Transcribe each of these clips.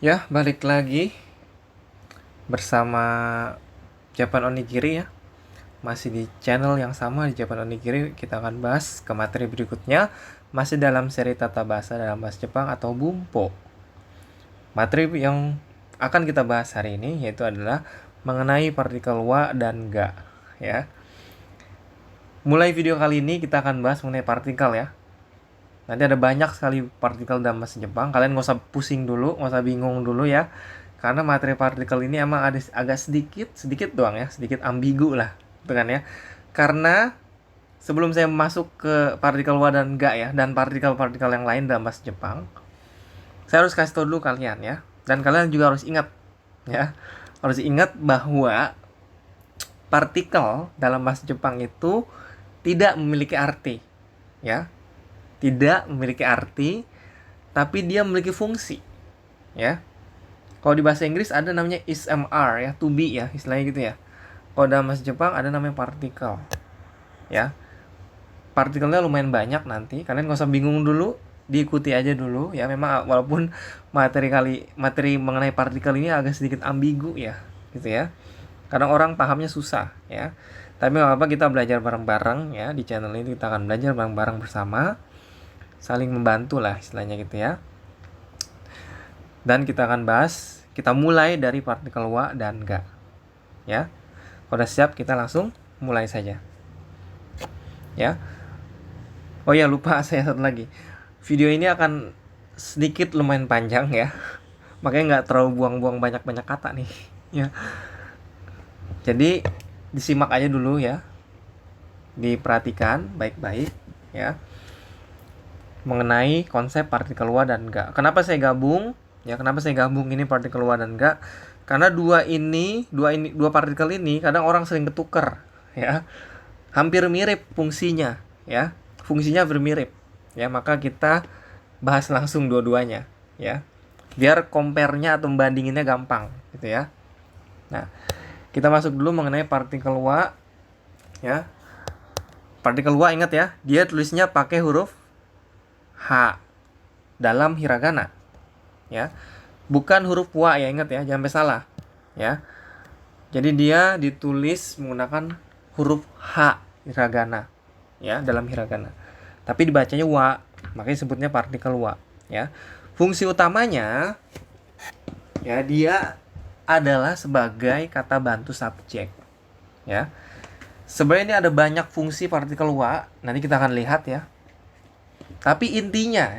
Ya, balik lagi bersama Japan Onigiri ya. Masih di channel yang sama di Japan Onigiri, kita akan bahas ke materi berikutnya. Masih dalam seri tata bahasa dalam bahasa Jepang atau Bumpo. Materi yang akan kita bahas hari ini yaitu adalah mengenai partikel wa dan ga ya. Mulai video kali ini kita akan bahas mengenai partikel ya. Nanti ada banyak sekali partikel dalam bahasa Jepang. Kalian nggak usah pusing dulu, nggak usah bingung dulu ya. Karena materi partikel ini emang ada agak sedikit doang ya, sedikit ambigu lah, gitu kan ya. Karena sebelum saya masuk ke partikel wa dan ga ya, dan partikel-partikel yang lain dalam bahasa Jepang, saya harus kasih tahu dulu kalian ya. Dan kalian juga harus ingat ya, harus ingat bahwa partikel dalam bahasa Jepang itu tidak memiliki arti ya, tidak memiliki arti, tapi dia memiliki fungsi ya. Kalau di bahasa Inggris ada namanya is/am/are ya, to be ya, istilahnya gitu ya. Kalau dalam bahasa Jepang ada namanya partikel ya. Partikelnya lumayan banyak, nanti kalian gak usah bingung dulu, diikuti aja dulu ya. Memang walaupun materi mengenai partikel ini agak sedikit ambigu ya, gitu ya. Kadang orang pahamnya susah ya. Tapi nggak apa-apa, kita belajar bareng-bareng ya. Di channel ini kita akan belajar bareng-bareng bersama, saling membantu lah istilahnya gitu ya. Dan kita akan bahas, kita mulai dari partikel wa dan ga ya. Kalau udah siap, kita langsung mulai saja ya. Oh ya, lupa saya satu lagi. Video ini akan sedikit lumayan panjang ya. Makanya nggak terlalu buang-buang banyak-banyak kata nih ya. Jadi disimak aja dulu ya. Diperhatikan baik-baik ya. Mengenai konsep partikel wa dan ga. Kenapa saya gabung? Ya, kenapa saya gabung ini partikel wa dan ga? Karena dua partikel ini kadang orang sering ketuker ya. Hampir mirip fungsinya ya. Fungsinya hampir mirip. Ya, maka kita bahas langsung dua-duanya ya. Biar compare-nya atau membandinginnya gampang gitu ya. Nah, kita masuk dulu mengenai partikel wa ya. Partikel wa, ingat ya, dia tulisnya pakai huruf H dalam hiragana ya. Bukan huruf wa ya, ingat ya, jangan sampai salah ya. Jadi dia ditulis menggunakan huruf H hiragana ya, dalam hiragana. Tapi dibacanya wa, makanya sebutnya partikel wa ya. Fungsi utamanya ya, dia adalah sebagai kata bantu subjek ya. Sebenarnya ini ada banyak fungsi partikel wa, nanti kita akan lihat ya. Tapi intinya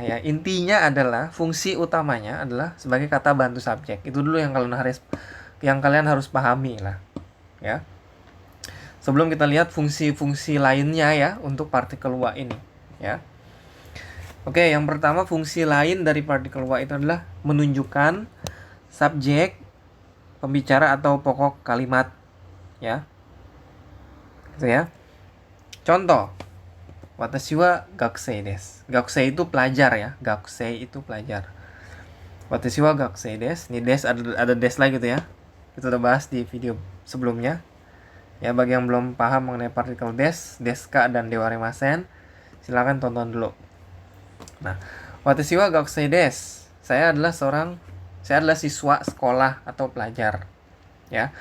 adalah fungsi utamanya adalah sebagai kata bantu subjek. Itu dulu yang kalian harus pahami lah ya. Sebelum kita lihat fungsi-fungsi lainnya ya untuk partikel wa ini ya. Oke, yang pertama, fungsi lain dari partikel wa itu adalah menunjukkan subjek, pembicara atau pokok kalimat ya. Gitu ya. Contoh, watashi wa gakusei desu. Gakusei itu pelajar ya. Gakusei itu pelajar. Watashi wa gakusei desu. Ini des, ada des lagi gitu ya. Kita udah bahas di video sebelumnya. Ya, bagi yang belum paham mengenai partikel des, deska dan dewarimasen, silakan tonton dulu. Nah, watashi wa gakusei desu. Saya adalah siswa sekolah atau pelajar. Ya.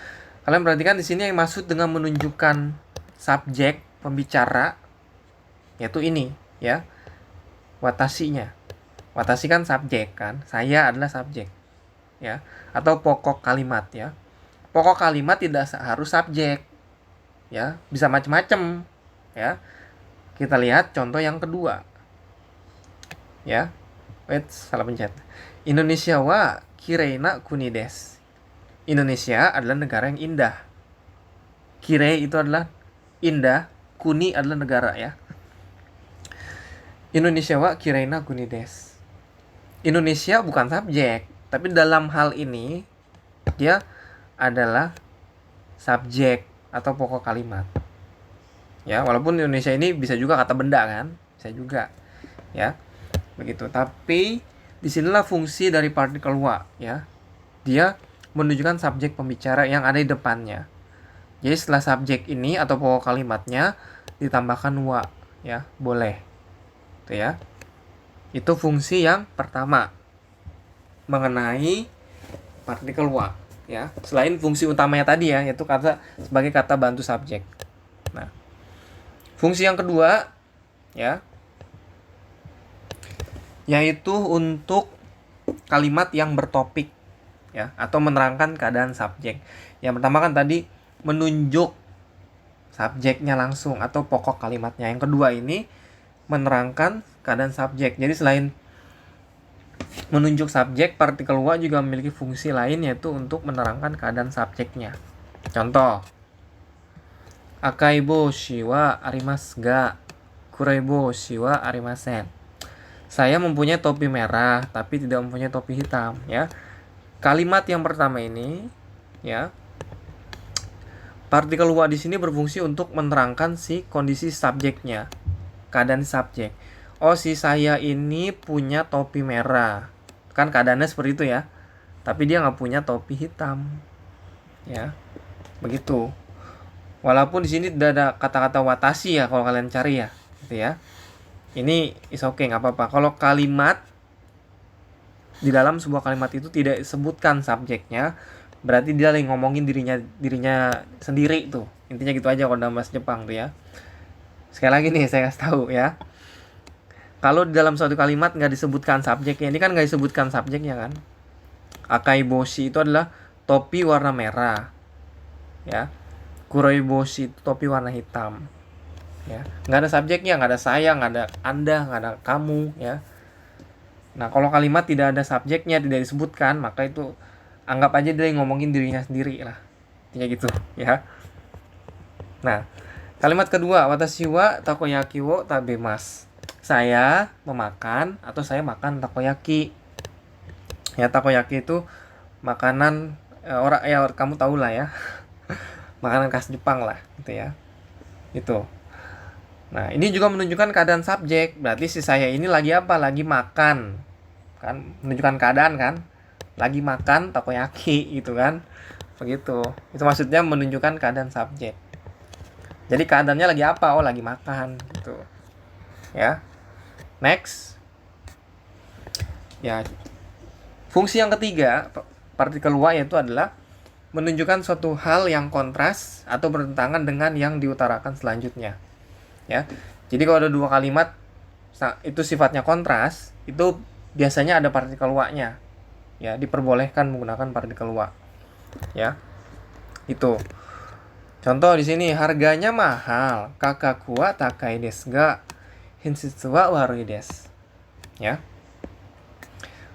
Kalian perhatikan di sini yang maksud dengan menunjukkan subjek pembicara yaitu ini ya. Watashinya. Watashi kan subjek kan, saya adalah subjek ya, atau pokok kalimat ya. Pokok kalimat tidak harus subjek ya, bisa macam-macam ya. Kita lihat contoh yang kedua ya. Salah pencet. Indonesia wa kirei na kuni desu. Indonesia adalah negara yang indah. Kirei itu adalah indah, kuni adalah negara ya. Indonesia wa kirei na kuni desu. Indonesia bukan subjek, tapi dalam hal ini dia adalah subjek atau pokok kalimat. Ya, walaupun Indonesia ini bisa juga kata benda kan, bisa juga. Ya. Begitu. Tapi disinilah fungsi dari partikel wa ya. Dia menunjukkan subjek pembicara yang ada di depannya. Jadi setelah subjek ini atau pokok kalimatnya ditambahkan wa ya, boleh. Itu ya. Itu fungsi yang pertama mengenai partikel wa, ya. Selain fungsi utamanya tadi ya, yaitu sebagai kata bantu subjek. Nah, fungsi yang kedua ya, yaitu untuk kalimat yang bertopik ya, atau menerangkan keadaan subjek. Yang pertama kan tadi menunjuk subjeknya langsung atau pokok kalimatnya. Yang kedua ini menerangkan keadaan subjek. Jadi selain menunjuk subjek, partikel wa juga memiliki fungsi lain, yaitu untuk menerangkan keadaan subjeknya. Contoh, akaibo shiwa arimasu ga kuraibo shiwa arimasen. Saya mempunyai topi merah tapi tidak mempunyai topi hitam, ya. Kalimat yang pertama ini ya, partikel wa di sini berfungsi untuk menerangkan si kondisi subjeknya, keadaan subjek. Oh, si saya ini punya topi merah, kan keadaannya seperti itu ya, tapi dia nggak punya topi hitam, ya, begitu. Walaupun di sini tidak ada kata-kata watashi ya, kalau kalian cari ya, gitu ya. Ini is okay, nggak apa-apa. Kalau kalimat di dalam sebuah kalimat itu tidak disebutkan subjeknya, berarti dia lagi ngomongin dirinya sendiri tuh. Intinya gitu aja kalau dalam bahasa Jepang tuh ya. Sekali lagi nih saya kasih tahu ya. Kalau di dalam suatu kalimat nggak disebutkan subjeknya, ini kan nggak disebutkan subjeknya kan. Akaiboshi itu adalah topi warna merah, ya. Kuroiboshi itu topi warna hitam, ya. Nggak ada subjeknya, nggak ada saya, nggak ada anda, nggak ada kamu, ya. Nah, kalau kalimat tidak ada subjeknya, tidak disebutkan, maka itu anggap aja dia ngomongin dirinya sendiri lah, kayak gitu, ya. Nah, kalimat kedua, watashi wa takoyaki wo tabemasu. Saya memakan atau saya makan takoyaki. Ya, takoyaki itu makanan orang ya, kamu tahu lah ya. Makanan khas Jepang lah, gitu ya. Itu. Nah, ini juga menunjukkan keadaan subjek. Berarti si saya ini lagi apa? Lagi makan. Kan menunjukkan keadaan kan? Lagi makan takoyaki gitu kan. Begitu. Itu maksudnya menunjukkan keadaan subjek. Jadi keadaannya lagi apa? Oh, lagi makan gitu. Ya. Next. Ya. Fungsi yang ketiga partikel wa yaitu adalah menunjukkan suatu hal yang kontras atau bertentangan dengan yang diutarakan selanjutnya. Ya. Jadi kalau ada dua kalimat itu sifatnya kontras, itu biasanya ada partikel wa-nya. Ya, diperbolehkan menggunakan partikel wa. Ya. Itu. Contoh di sini, harganya mahal. Kakaku wa takai desu ga hinshitsu wa warui desu. Ya.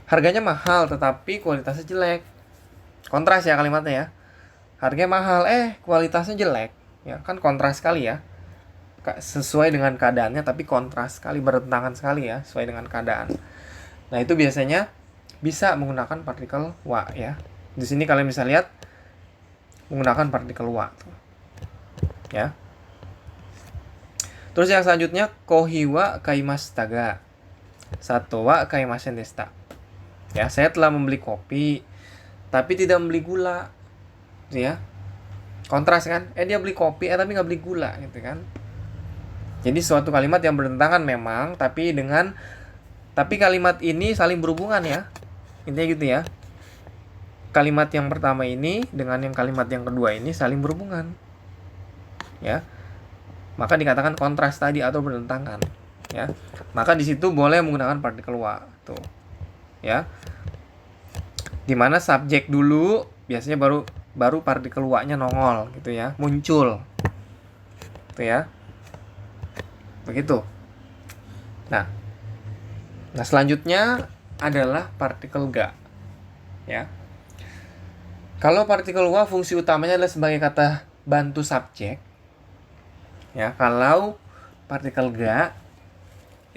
Harganya mahal tetapi kualitasnya jelek. Kontras ya kalimatnya ya. Harganya mahal, kualitasnya jelek. Ya, kan kontras sekali ya. Sesuai dengan keadaannya tapi kontras sekali, bertentangan sekali ya, sesuai dengan keadaan. Nah, itu biasanya bisa menggunakan partikel wa ya. Di sini kalian bisa lihat menggunakan partikel wa tuh. Ya. Terus yang selanjutnya, kohi wa kaimashita ga sato wa kaimasen deshita. Ya, saya telah membeli kopi tapi tidak membeli gula. Gitu ya. Kontras kan? Dia beli kopi tapi nggak beli gula gitu kan. Jadi suatu kalimat yang bertentangan memang, tapi kalimat ini saling berhubungan ya. Intinya gitu ya. Kalimat yang pertama ini dengan yang kalimat yang kedua ini saling berhubungan. Ya. Maka dikatakan kontras tadi atau bertentangan, ya. Maka di situ boleh menggunakan partikel wa tuh. Ya. Dimana subjek dulu biasanya baru partikel wa-nya nongol gitu ya, muncul. Gitu ya. Begitu. Nah, selanjutnya adalah partikel ga. Ya. Kalau partikel wa fungsi utamanya adalah sebagai kata bantu subjek. Ya, kalau partikel ga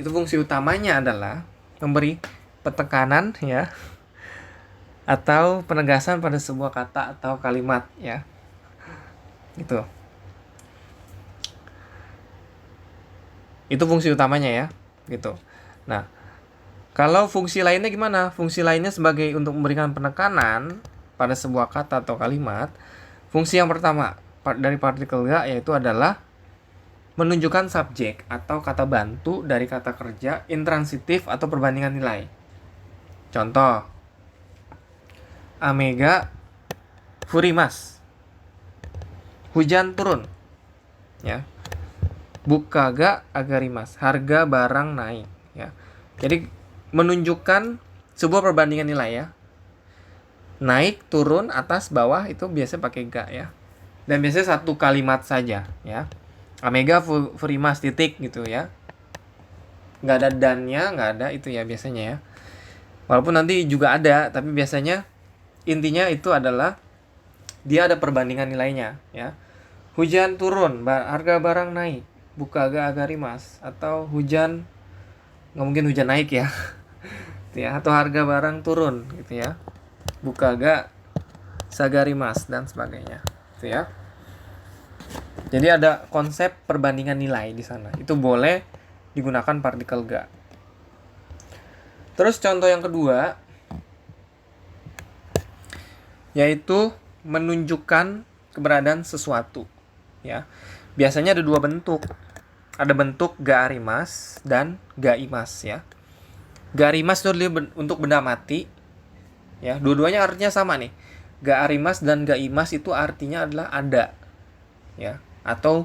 itu fungsi utamanya adalah memberi penekanan ya, atau penegasan pada sebuah kata atau kalimat ya. Gitu. Itu fungsi utamanya ya, gitu. Nah, kalau fungsi lainnya gimana? Fungsi lainnya sebagai untuk memberikan penekanan pada sebuah kata atau kalimat. Fungsi yang pertama dari partikel ga yaitu adalah menunjukkan subjek atau kata bantu dari kata kerja intransitif atau perbandingan nilai. Contoh, amega furimas. Hujan turun, ya. Buka ga agarimas, harga barang naik, ya. Jadi menunjukkan sebuah perbandingan nilai, ya. Naik, turun, atas, bawah itu biasanya pakai ga, ya. Dan biasanya satu kalimat saja, ya. Amega furimas titik gitu, ya. Nggak ada dannya, nggak ada itu ya biasanya, ya. Walaupun nanti juga ada, tapi biasanya intinya itu adalah dia ada perbandingan nilainya, ya. Hujan turun, harga barang naik. Buka ga agarimas, atau hujan, nggak mungkin hujan naik ya, gitu ya, atau harga barang turun gitu ya, buka ga sagarimas dan sebagainya gitu ya. Jadi ada konsep perbandingan nilai di sana, itu boleh digunakan partikel ga. Terus contoh yang kedua yaitu menunjukkan keberadaan sesuatu, ya. Biasanya ada dua bentuk. Ada bentuk ga arimas dan ga imas, ya. Ga arimas itu untuk benda mati, ya. Dua-duanya artinya sama nih. Ga arimas dan ga imas itu artinya adalah ada, ya, atau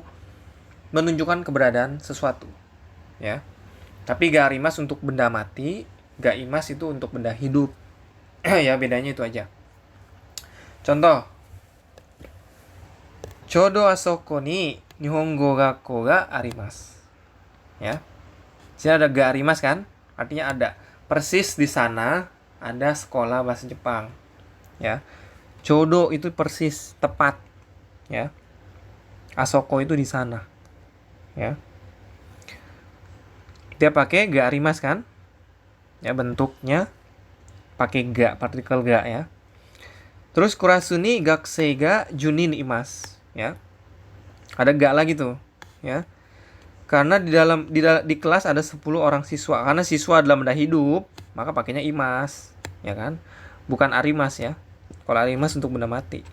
menunjukkan keberadaan sesuatu, ya. Tapi ga arimas untuk benda mati, ga imas itu untuk benda hidup. Ya, bedanya itu aja. Contoh. Chodo asoko ni Nihongo gakko ga arimasu. Ya. Sini ada ga arimasu kan? Artinya ada. Persis di sana ada sekolah bahasa Jepang. Ya. Chodo itu persis, tepat. Ya. Asoko itu di sana. Ya. Dia pakai ga arimasu kan? Ya, bentuknya pakai ga, partikel ga, ya. Terus kurasu ni gakusei ga junin imasu. Ya. Ada ga lagi tuh, ya. Karena di kelas ada 10 orang siswa. Karena siswa adalah benda hidup, maka pakainya imas, ya kan? Bukan arimas, ya. Kalau arimas untuk benda mati.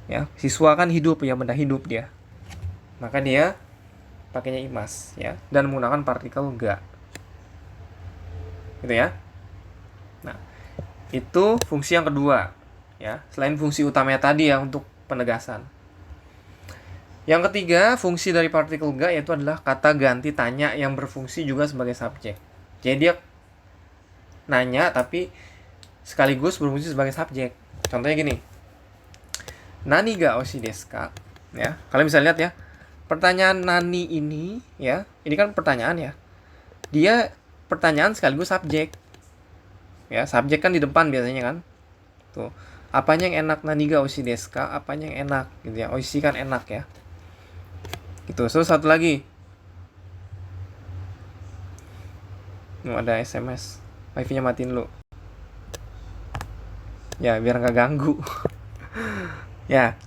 Ya, siswa kan hidup, ya, benda hidup dia. Maka dia pakainya imas, ya, dan menggunakan partikel ga. Gitu ya. Nah, itu fungsi yang kedua, ya. Selain fungsi utamanya tadi ya untuk penegasan. Yang ketiga, fungsi dari partikel ga yaitu adalah kata ganti tanya yang berfungsi juga sebagai subjek. Jadi dia nanya tapi sekaligus berfungsi sebagai subjek. Contohnya gini. Nani ga oshi desu ka? Ya, kalian bisa lihat ya. Pertanyaan nani ini, ya, ini kan pertanyaan ya. Dia pertanyaan sekaligus subjek. Ya, subjek kan di depan biasanya kan. Tuh. Apanya yang enak, nani ga oshi desu ka? Apanya yang enak gitu ya. Oshi kan enak ya. Gitu. Terus satu lagi. Ada SMS. Wifi-nya matiin dulu. Ya, biar nggak ganggu. Ya.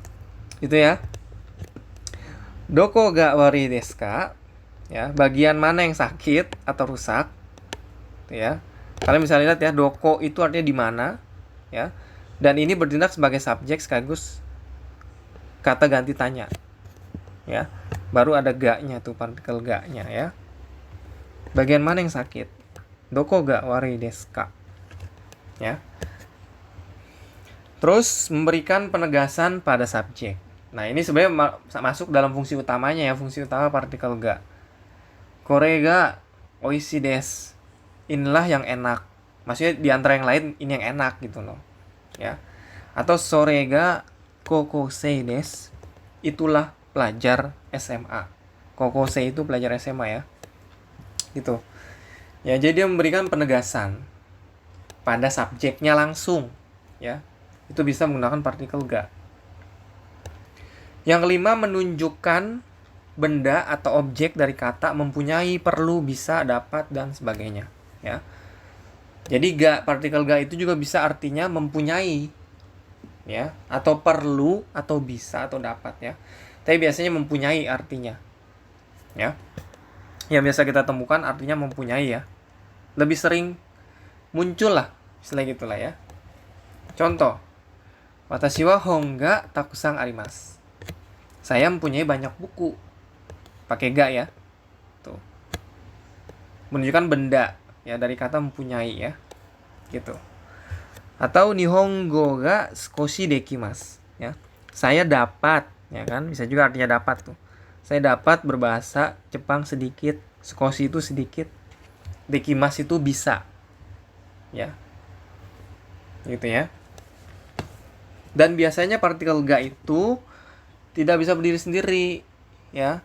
Itu ya. Doko ga wari desu ka? Ya, bagian mana yang sakit atau rusak? Tuh ya. Kalian bisa lihat ya, doko itu artinya di mana, ya. Dan ini bertindak sebagai subjek sekaligus kata ganti tanya. Ya. Baru ada ga-nya tuh, partikel ga-nya ya. Bagian mana yang sakit? Doko ga wari desu ka? Ya. Terus memberikan penegasan pada subjek. Nah, ini sebenarnya masuk dalam fungsi utamanya ya, fungsi utama partikel ga. Kore ga oishi desu. Inilah yang enak. Maksudnya di antara yang lain ini yang enak gitu loh. Ya. Atau sore ga kokosei desu. Itulah pelajar SMA. Kokosei itu pelajar SMA ya. Gitu. Ya, jadi dia memberikan penegasan pada subjeknya langsung, ya. Itu bisa menggunakan partikel ga. Yang kelima, menunjukkan benda atau objek dari kata mempunyai, perlu, bisa, dapat, dan sebagainya, ya. Jadi ga, partikel ga itu juga bisa artinya mempunyai, ya, atau perlu, atau bisa, atau dapat, ya. Tapi biasanya mempunyai artinya, ya. Yang biasa kita temukan artinya mempunyai ya. Lebih sering muncul lah, istilah gitulah ya. Contoh, watashi wa hon ga takusan arimasu. Saya mempunyai banyak buku. Pakai ga ya. Tuh. Menunjukkan benda ya, dari kata mempunyai ya. Gitu. Atau nihongo ga skoshi dekimasu, ya. Saya dapat, ya kan? Bisa juga artinya dapat tuh. Saya dapat berbahasa Jepang sedikit. Skoshi itu sedikit. Dekimasu itu bisa. Ya. Gitu ya. Dan biasanya partikel ga itu tidak bisa berdiri sendiri, ya.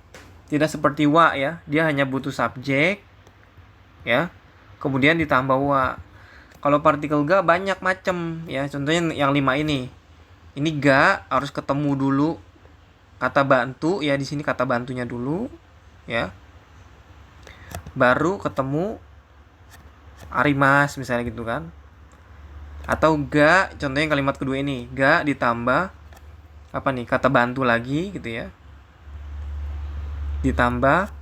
Tidak seperti wa, ya. Dia hanya butuh subjek, ya. Kemudian ditambah wa. Kalau partikel ga banyak macam, ya. Contohnya yang 5 ini. Ini ga harus ketemu dulu kata bantu, ya. Di sini kata bantunya dulu, ya. Baru ketemu arimas misalnya gitu kan. Atau ga, contohnya kalimat kedua ini, ga ditambah apa nih, kata bantu lagi gitu ya. Ditambah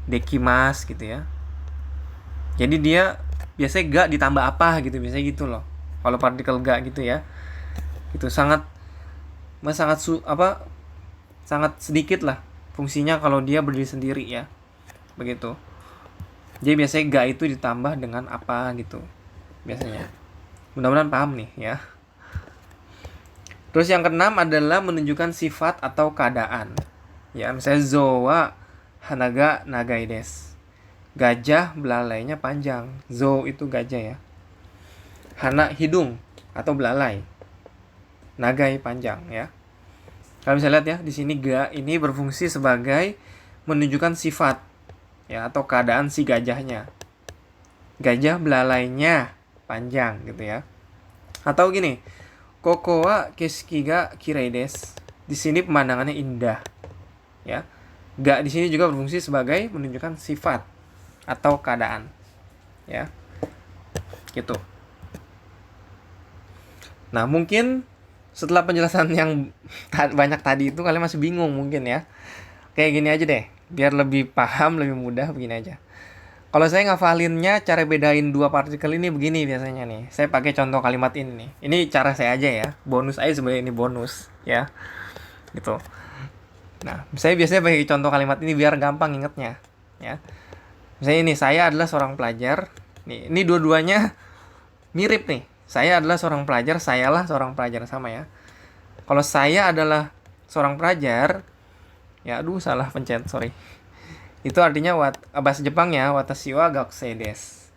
dekimas gitu ya. Jadi dia biasanya ga ditambah apa gitu, biasanya gitu loh. Kalau partikel ga gitu ya. Itu sangat sangat sedikit lah fungsinya kalau dia berdiri sendiri ya. Begitu. Jadi biasanya ga itu ditambah dengan apa gitu. Biasanya. Mudah-mudahan paham nih ya. Terus yang keenam adalah menunjukkan sifat atau keadaan. Ya, misalnya zo wa hanaga nagai desu. Gajah belalainya panjang. Zo itu gajah ya. Hana hidung atau belalai. Nagai panjang ya. Kalau bisa lihat ya, di sini ga ini berfungsi sebagai menunjukkan sifat ya atau keadaan si gajahnya. Gajah belalainya panjang gitu ya. Atau gini, koko wa kesuki ga kirei desu. Di sini pemandangannya indah. Ya. Ga di sini juga berfungsi sebagai menunjukkan sifat atau keadaan. Ya. Gitu. Nah, mungkin setelah penjelasan yang banyak tadi itu kalian masih bingung mungkin ya. Kayak gini aja deh, biar lebih paham, lebih mudah begini aja. Kalau saya ngafalinnya, cara bedain dua partikel ini begini biasanya nih. Saya pakai contoh kalimat ini nih. Ini cara saya aja ya. Bonus aja sebenarnya, ini bonus ya. Gitu. Nah, saya biasanya pakai contoh kalimat ini biar gampang ingetnya ya. Misalnya ini, saya adalah seorang pelajar. Nih, ini dua-duanya mirip nih. Saya adalah seorang pelajar, sayalah seorang pelajar, sama ya. Kalau saya adalah seorang pelajar, ya aduh salah pencet, sorry. Itu artinya bahasa Jepangnya watashi wa gakusei desu.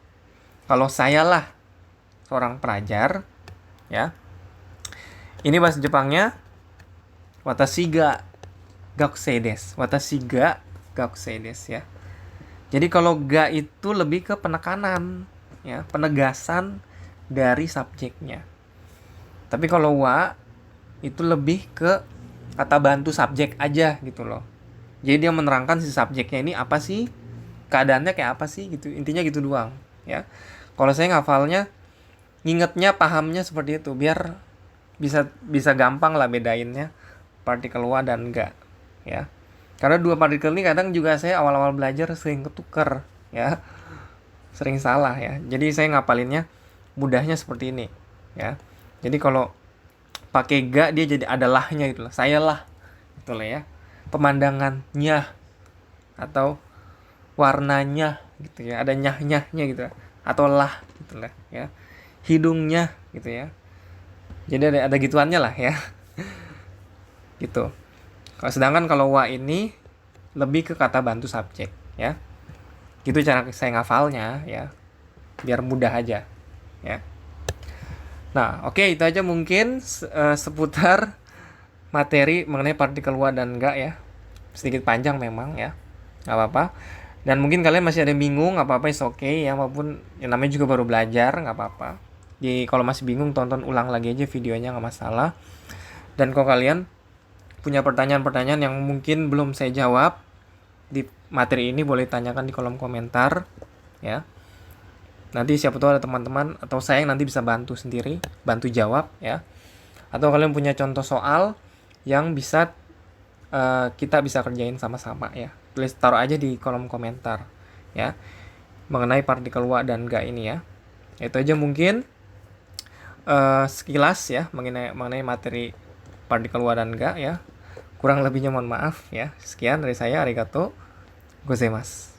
Kalau saya lah seorang pelajar, ya. Ini bahasa Jepangnya watashi ga gakusei desu. Watashi ga gakusei desu ya. Jadi kalau ga itu lebih ke penekanan, ya, penegasan dari subjeknya. Tapi kalau wa itu lebih ke kata bantu subjek aja gitu loh. Jadi dia menerangkan si subjeknya ini apa sih, keadaannya kayak apa sih gitu. Intinya gitu doang ya. Kalau saya ngafalnya, ngingetnya, pahamnya seperti itu biar bisa gampang lah bedainnya partikel wa dan ga ya. Karena dua partikel ini kadang juga saya awal-awal belajar sering ketuker ya. Sering salah ya. Jadi saya ngapalinnya mudahnya seperti ini ya. Jadi kalau pakai ga dia jadi ada lahnya gitu loh. Saya lah gitu lah ya. Pemandangannya atau warnanya gitu ya, ada nyah-nyahnya gitu atau lah gitu lah ya, hidungnya gitu ya, jadi ada gituannya lah ya. Gitu. Sedangkan kalau wa ini lebih ke kata bantu subjek ya. Gitu cara saya ngafalnya ya, biar mudah aja ya. Nah, oke, itu aja mungkin seputar materi mengenai partikel wa dan ga ya. Sedikit panjang memang ya, nggak apa-apa. Dan mungkin kalian masih ada bingung, nggak apa-apa, is okay ya. Maupun yang namanya juga baru belajar, nggak apa-apa. Jadi kalau masih bingung, tonton ulang lagi aja videonya, nggak masalah. Dan kalau kalian punya pertanyaan-pertanyaan yang mungkin belum saya jawab di materi ini, boleh tanyakan di kolom komentar ya. Nanti siapa tahu ada teman-teman atau saya yang nanti bisa bantu sendiri, bantu jawab ya. Atau kalian punya contoh soal yang bisa kita bisa kerjain sama-sama ya. Tulis, taruh aja di kolom komentar ya, mengenai partikel wa dan ga ini ya. Itu aja mungkin sekilas ya mengenai materi partikel wa dan ga ya. Kurang lebihnya mohon maaf ya. Sekian dari saya, arigato gozaimasu.